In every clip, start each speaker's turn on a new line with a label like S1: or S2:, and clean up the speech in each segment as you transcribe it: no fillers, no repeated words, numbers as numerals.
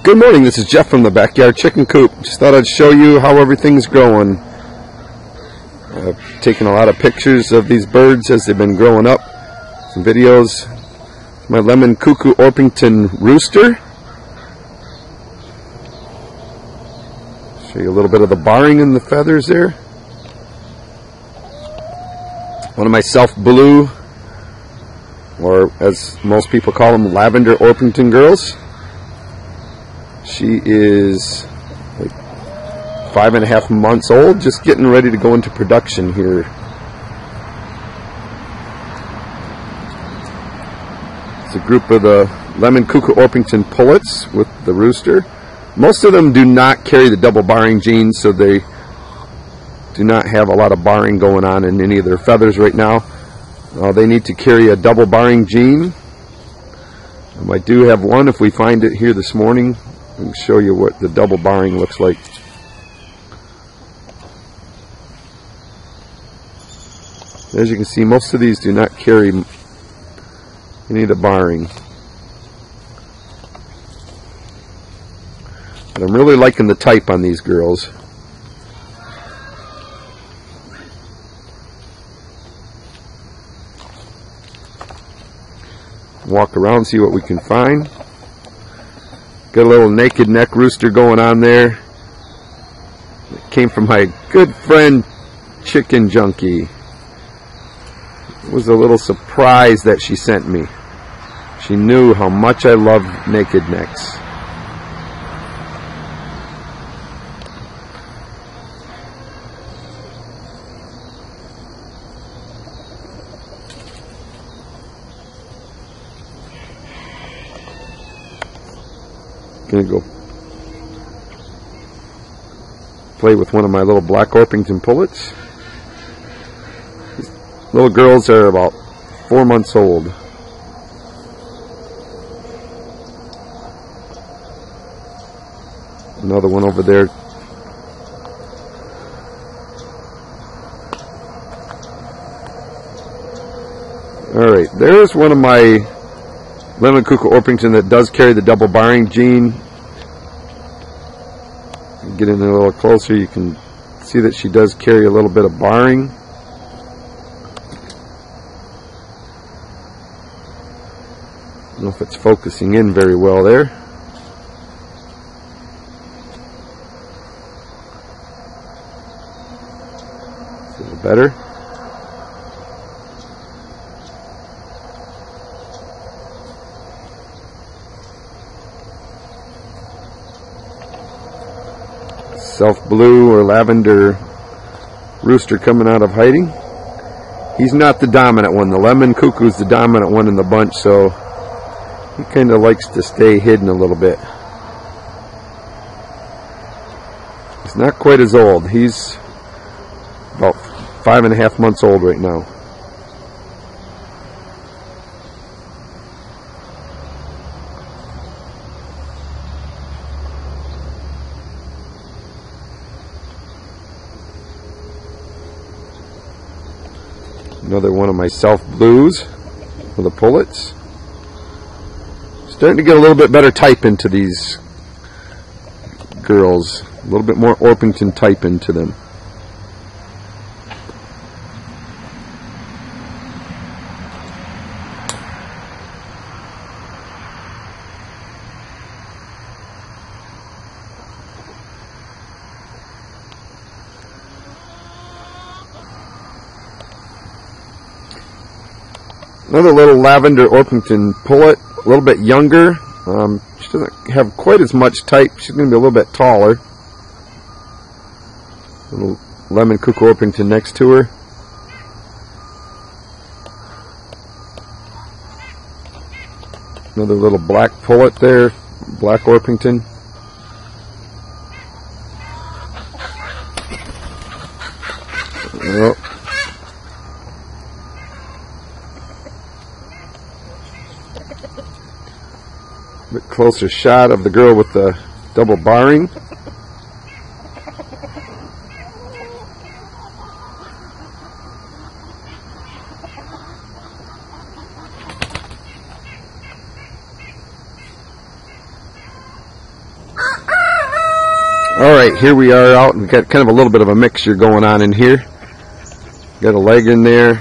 S1: Good morning, this is Jeff from the Backyard Chicken Coop. Just thought I'd show you how everything's growing. I've taken a lot of pictures of these birds as they've been growing up. Some videos. My lemon cuckoo Orpington rooster. Show you a little bit of the barring in the feathers there. One of my self blue, or as most people call them, lavender Orpington girls. She is like 5.5 months old, just getting ready to go into production here. It's a group of the lemon cuckoo Orpington pullets with the rooster. Most of them do not carry the double barring gene, so they do not have a lot of barring going on in any of their feathers right now. They need to carry a double barring gene. I do have one if we find it here this morning. I can show you what the double barring looks like. As you can see, most of these do not carry any of the barring. But I'm really liking the type on these girls. Walk around, see what we can find. Got a little naked neck rooster going on there. It came from my good friend Chicken Junkie. It was a little surprise that she sent me. She knew how much I love naked necks. Gonna go play with one of my little black Orpington pullets. These little girls are about 4 months old. Another one over there. Alright, there's one of my lemon cuckoo Orpington that does carry the double barring gene. Get in a little closer, you can see that she does carry a little bit of barring. I don't know if it's focusing in very well there. It's a little better. Self blue or lavender rooster coming out of hiding. He's not the dominant one. The lemon cuckoo is the dominant one in the bunch, so he kind of likes to stay hidden a little bit. He's not quite as old. He's about 5.5 months old right now. Another one of my self blues for the pullets. Starting to get a little bit better type into these girls. A little bit more Orpington type into them. Another little lavender Orpington pullet, a little bit younger. She doesn't have quite as much type. She's going to be a little bit taller. Little lemon cuckoo Orpington next to her. Another little black pullet there, black Orpington. Oh. Bit closer shot of the girl with the double barring. Alright, here we are out, and we've got kind of a little bit of a mixture going on in here. Got a leg in there.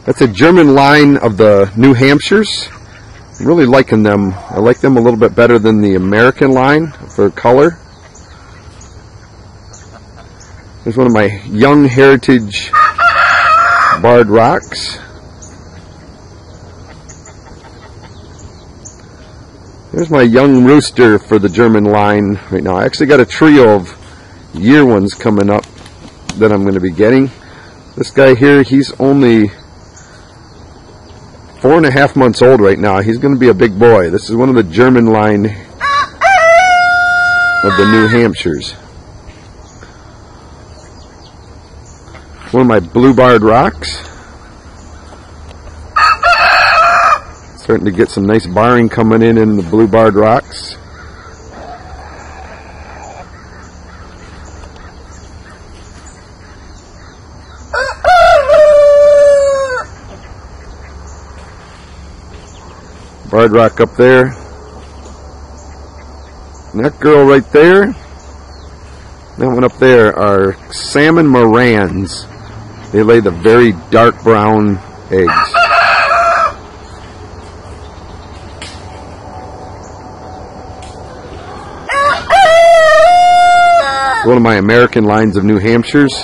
S1: That's a German line of the New Hampshires. I'm really liking them. I like them a little bit better than the American line for color. There's one of my young heritage barred rocks. There's my young rooster for the German line right now. I actually got a trio of year ones coming up that I'm going to be getting. This guy here, he's only 4.5 months old right now. He's going to be a big boy. This is one of the German line of the New Hampshires. One of my blue barred rocks. Starting to get some nice barring coming in the blue barred rocks. Barred rock up there. And that girl right there, that one up there are salmon morans. They lay the very dark brown eggs. One of my American lines of New Hampshires.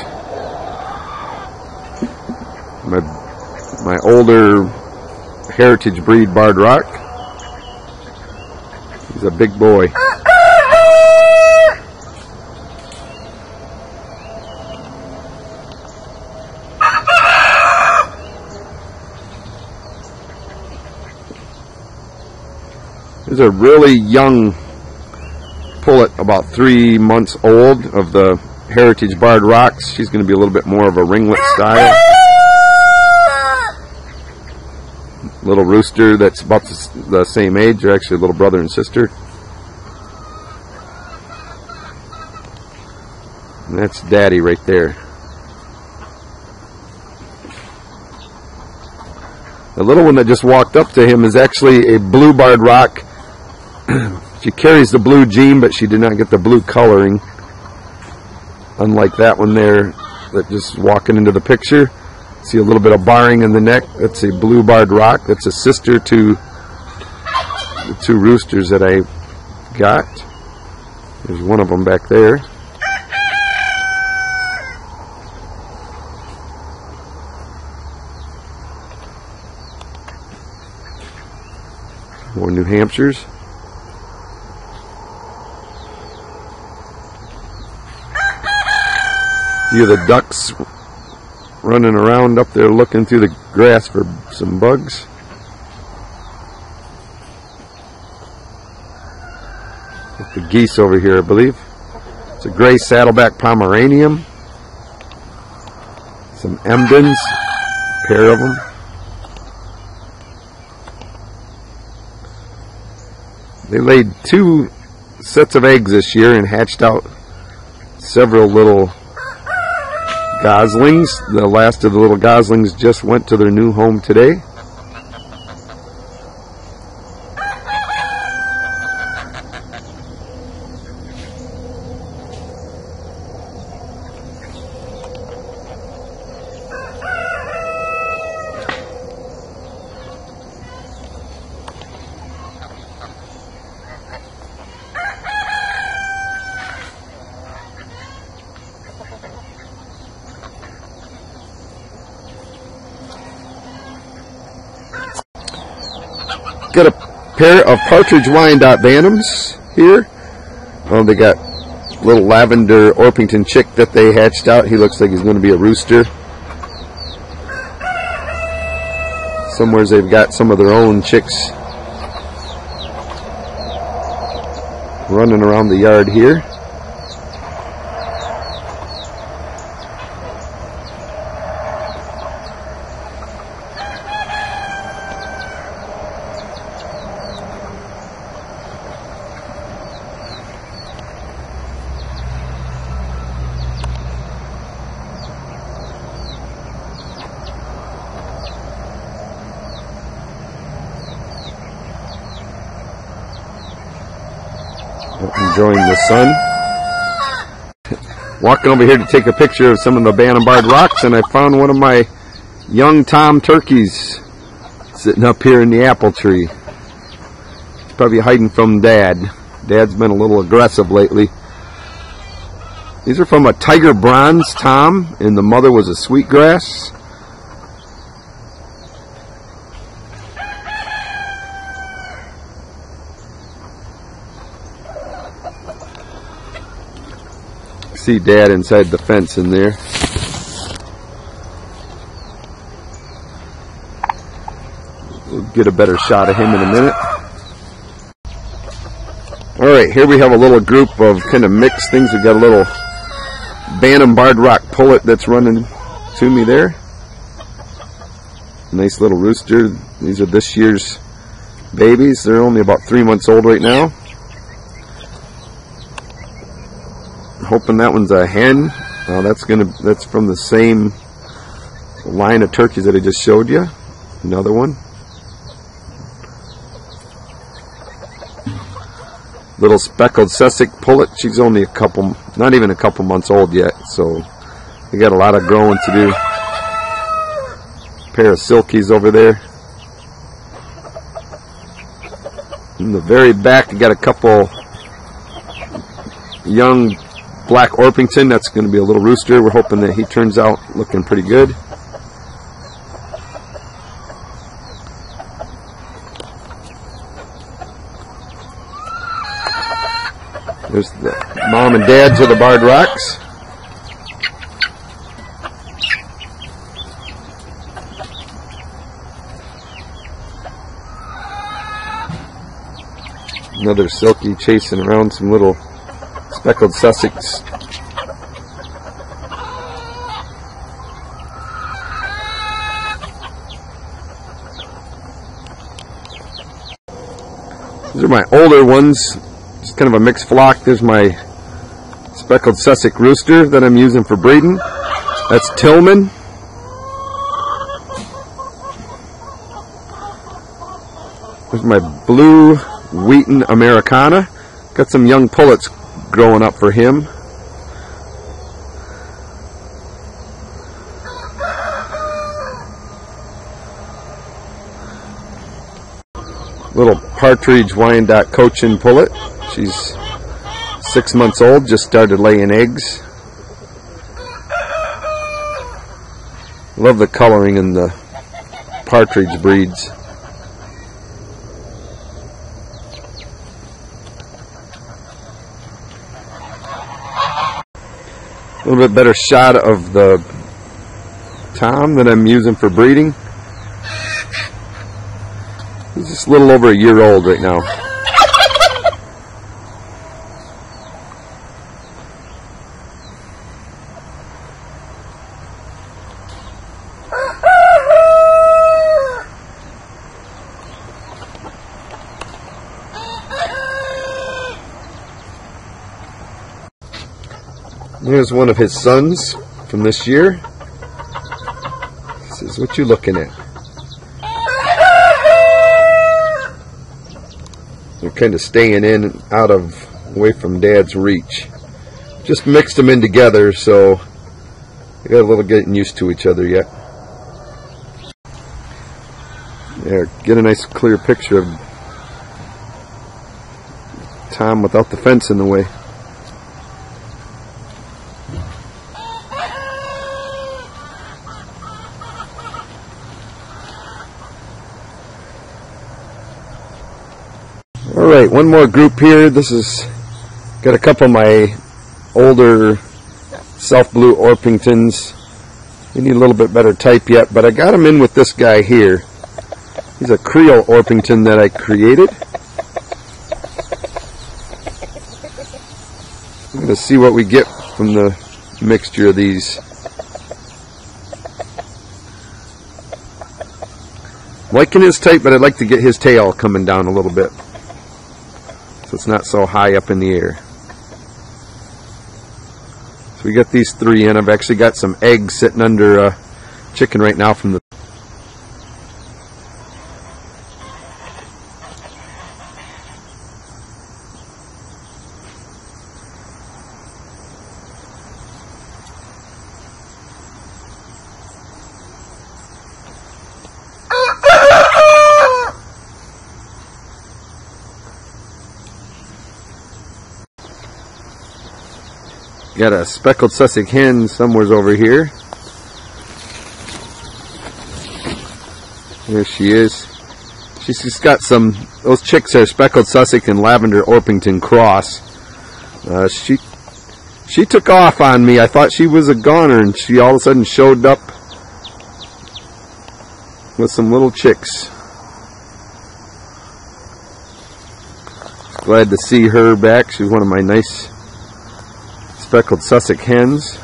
S1: My older heritage breed barred rock. He's a big boy. There's a really young pullet, about 3 months old, of the heritage barred rocks. She's going to be a little bit more of a ringlet style. Little rooster that's about the same age. They're actually a little brother and sister. And that's Daddy right there. The little one that just walked up to him is actually a blue barred rock. She carries the blue gene, but she did not get the blue coloring. Unlike that one there that just walking into the picture. See a little bit of barring in the neck. That's a blue barred rock. That's a sister to the 2 roosters that I got. There's one of them back there. More New Hampshires. You the ducks running around up there looking through the grass for some bugs. With the geese over here, I believe. It's a gray saddleback Pomeranian. Some Emdens, a pair of them. They laid 2 sets of eggs this year and hatched out several little goslings. The last of the little goslings just went to their new home today. Got a pair of Partridge Wyandotte Bantams here. They got little lavender Orpington chick that they hatched out. He looks like he's going to be a rooster. Somewheres they've got some of their own chicks running around the yard here. Enjoying the sun. Walking over here to take a picture of some of the Bantam Barred Rocks, and I found one of my young tom turkeys sitting up here in the apple tree. He's probably hiding from Dad. Dad's been a little aggressive lately. These are from a Tiger Bronze tom, and the mother was a sweetgrass. See Dad inside the fence in there. We'll get a better shot of him in a minute. Alright, here we have a little group of kind of mixed things. We've got a little Bantam Barred Rock pullet that's running to me there. Nice little rooster. These are this year's babies. They're only about 3 months old right now. Hoping that one's a hen. That's from the same line of turkeys that I just showed you. Another one. Little speckled Sussex pullet. She's only not even a couple months old yet, so we got a lot of growing to do. Pair of silkies over there. In the very back, we got a couple young Black Orpington. That's going to be a little rooster. We're hoping that he turns out looking pretty good. There's the mom and dads of the Barred Rocks. Another silky chasing around some little speckled Sussex. These are my older ones. It's kind of a mixed flock. There's my speckled Sussex rooster that I'm using for breeding. That's Tillman. There's my blue Wheaton Americana. Got some young pullets growing up for him. Little Partridge Wyandotte Cochin pullet. She's 6 months old, just started laying eggs. Love the coloring in the partridge breeds. A little bit better shot of the tom that I'm using for breeding. He's just a little over a year old right now. Here's one of his sons from this year. He says, "What you looking at?" They're kind of staying in and out of, away from Dad's reach. Just mixed them in together, so they got a little getting used to each other yet. There, get a nice clear picture of Tom without the fence in the way. Alright, one more group here. This is got a couple of my older self blue Orpingtons. We need a little bit better type yet, but I got them in with this guy here. He's a Creole Orpington that I created. I'm going to see what we get from the mixture of these. Liking his type, but I'd like to get his tail coming down a little bit, so it's not so high up in the air. So we got these three in. I've actually got some eggs sitting under a chicken right now from the Got a speckled Sussex hen somewhere's over here. There she is. She's just got some, those chicks are speckled Sussex and lavender Orpington cross. She took off on me. I thought she was a goner, and she all of a sudden showed up with some little chicks. Glad to see her back. She's one of my nice speckled Sussex hens.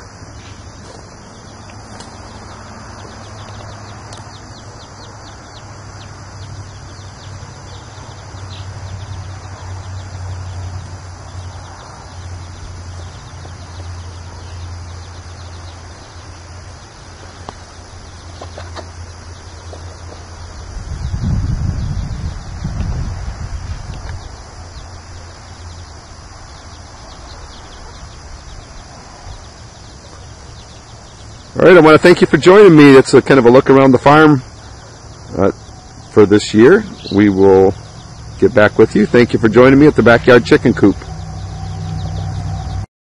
S1: All right, I want to thank you for joining me. That's a kind of a look around the farm for this year. We will get back with you. Thank you for joining me at the Backyard Chicken Coop.